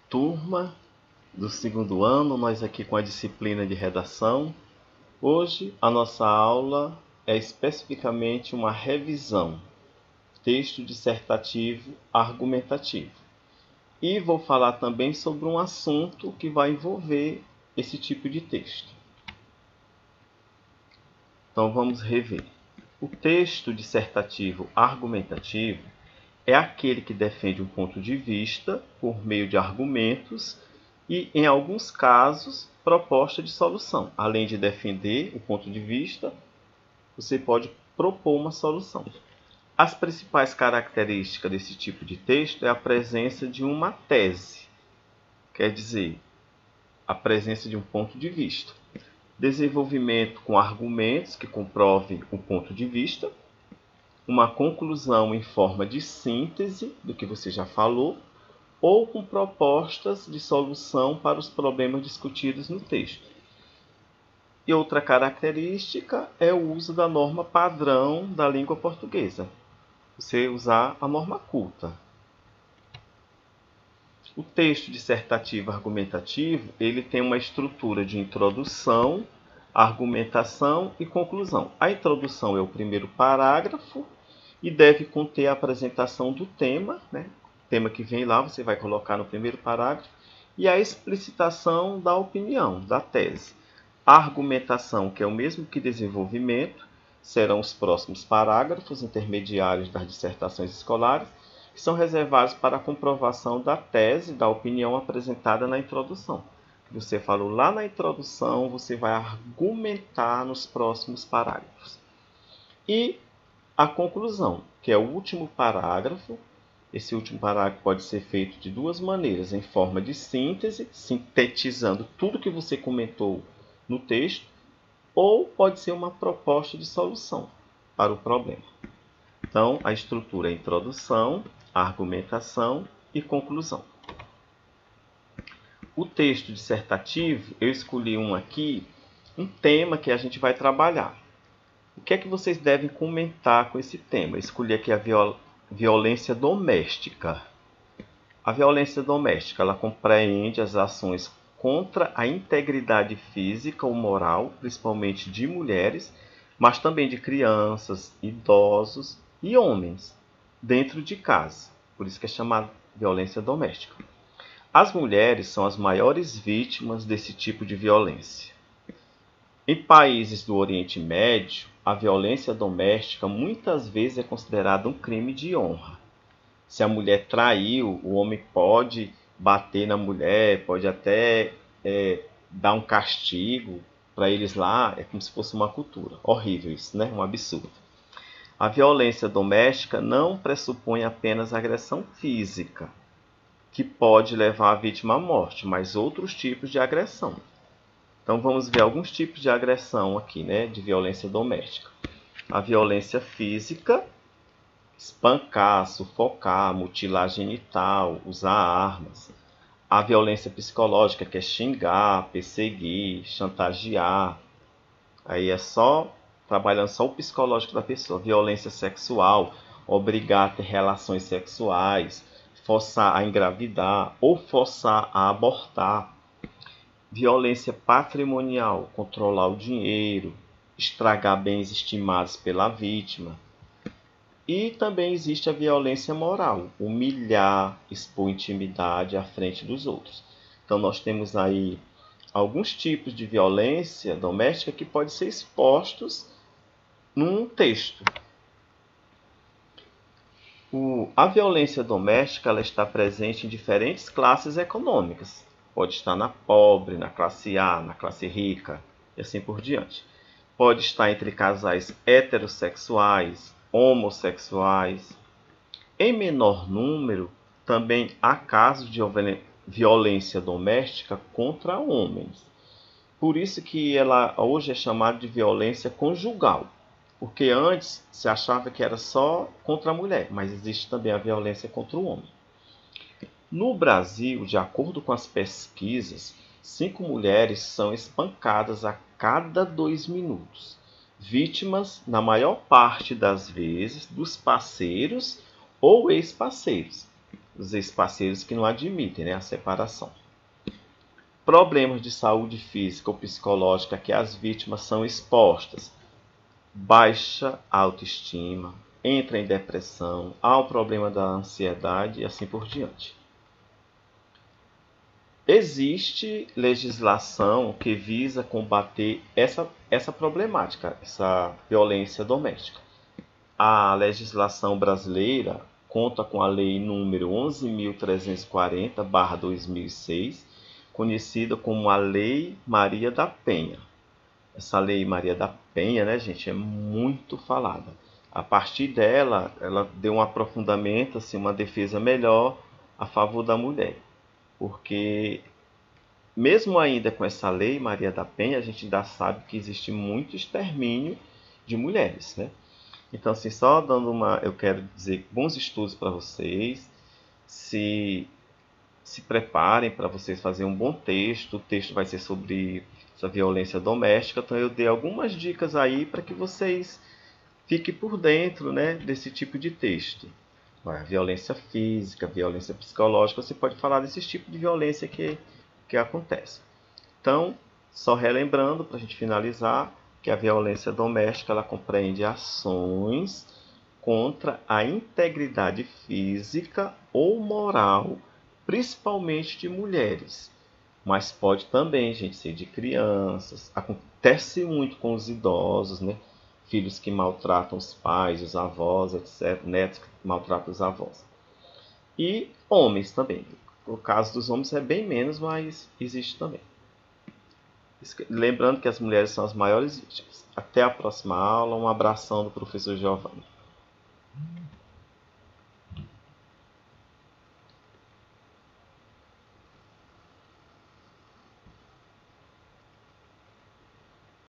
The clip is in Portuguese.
turma do segundo ano, nós aqui com a disciplina de redação. Hoje a nossa aula é especificamente uma revisão, texto dissertativo argumentativo. E vou falar também sobre um assunto que vai envolver esse tipo de texto. Então vamos rever. O texto dissertativo argumentativo é aquele que defende um ponto de vista por meio de argumentos e, em alguns casos, proposta de solução. Além de defender o ponto de vista, você pode propor uma solução. As principais características desse tipo de texto é a presença de uma tese, quer dizer, a presença de um ponto de vista. Desenvolvimento com argumentos que comprovem o ponto de vista, uma conclusão em forma de síntese do que você já falou, ou com propostas de solução para os problemas discutidos no texto. E outra característica é o uso da norma padrão da língua portuguesa. Você usar a norma culta. O texto dissertativo argumentativo, ele tem uma estrutura de introdução, argumentação e conclusão. A introdução é o primeiro parágrafo e deve conter a apresentação do tema, O tema que vem lá você vai colocar no primeiro parágrafo, e a explicitação da opinião, da tese. A argumentação, que é o mesmo que desenvolvimento, serão os próximos parágrafos intermediários das dissertações escolares, que são reservados para a comprovação da tese, da opinião apresentada na introdução. Você falou lá na introdução, você vai argumentar nos próximos parágrafos. E a conclusão, que é o último parágrafo. Esse último parágrafo pode ser feito de duas maneiras, em forma de síntese, sintetizando tudo que você comentou no texto, ou pode ser uma proposta de solução para o problema. Então, a estrutura é introdução, argumentação e conclusão. O texto dissertativo, eu escolhi um tema que a gente vai trabalhar. O que é que vocês devem comentar com esse tema? Eu escolhi aqui a violência doméstica. A violência doméstica, ela compreende as ações contra a integridade física ou moral, principalmente de mulheres, mas também de crianças, idosos e homens, dentro de casa. Por isso que é chamada violência doméstica. As mulheres são as maiores vítimas desse tipo de violência. Em países do Oriente Médio, a violência doméstica muitas vezes é considerada um crime de honra. Se a mulher traiu, o homem pode bater na mulher, pode até dar um castigo para eles lá. É como se fosse uma cultura. Horrível isso, né? Um absurdo. A violência doméstica não pressupõe apenas agressão física, que pode levar a vítima à morte, mas outros tipos de agressão. Então vamos ver alguns tipos de agressão aqui, de violência doméstica. A violência física, espancar, sufocar, mutilar genital, usar armas. A violência psicológica, que é xingar, perseguir, chantagear. Aí é só trabalhando só o psicológico da pessoa. Violência sexual, obrigar a ter relações sexuais, forçar a engravidar ou forçar a abortar. Violência patrimonial, controlar o dinheiro, estragar bens estimados pela vítima. E também existe a violência moral, humilhar, expor intimidade à frente dos outros. Então nós temos aí alguns tipos de violência doméstica que podem ser expostos num texto. A violência doméstica ela está presente em diferentes classes econômicas. Pode estar na pobre, na classe A, na classe rica e assim por diante. Pode estar entre casais heterossexuais, homossexuais. Em menor número, também há casos de violência doméstica contra homens. Por isso que ela hoje é chamada de violência conjugal. Porque antes se achava que era só contra a mulher, mas existe também a violência contra o homem. No Brasil, de acordo com as pesquisas, 5 mulheres são espancadas a cada 2 minutos. Vítimas, na maior parte das vezes, dos parceiros ou ex-parceiros. dos ex-parceiros que não admitem, né, a separação. Problemas de saúde física ou psicológica que as vítimas são expostas. Baixa autoestima, entra em depressão, há o problema da ansiedade e assim por diante. Existe legislação que visa combater essa problemática, essa violência doméstica. A legislação brasileira conta com a lei número 11.340/2006, conhecida como a Lei Maria da Penha. Essa Lei Maria da Penha, né, gente, é muito falada. A partir dela, ela deu um aprofundamento, assim, uma defesa melhor a favor da mulher. Porque mesmo ainda com essa lei Maria da Penha, a gente ainda sabe que existe muito extermínio de mulheres, né? Então, assim, só dando eu quero dizer bons estudos para vocês, se se preparem para vocês fazerem um bom texto. O texto vai ser sobre essa violência doméstica, então eu dei algumas dicas aí para que vocês fiquem por dentro, né, desse tipo de texto. Violência física, violência psicológica, você pode falar desses tipos de violência que acontece. Então, só relembrando, para a gente finalizar, que a violência doméstica ela compreende ações contra a integridade física ou moral, principalmente de mulheres. Mas pode também, gente, ser de crianças. Acontece muito com os idosos, né? Filhos que maltratam os pais, os avós, etc. Netos que maltratam os avós. E homens também. O caso dos homens é bem menos, mas existe também. Lembrando que as mulheres são as maiores vítimas. Até a próxima aula. Um abração do professor Giovanni.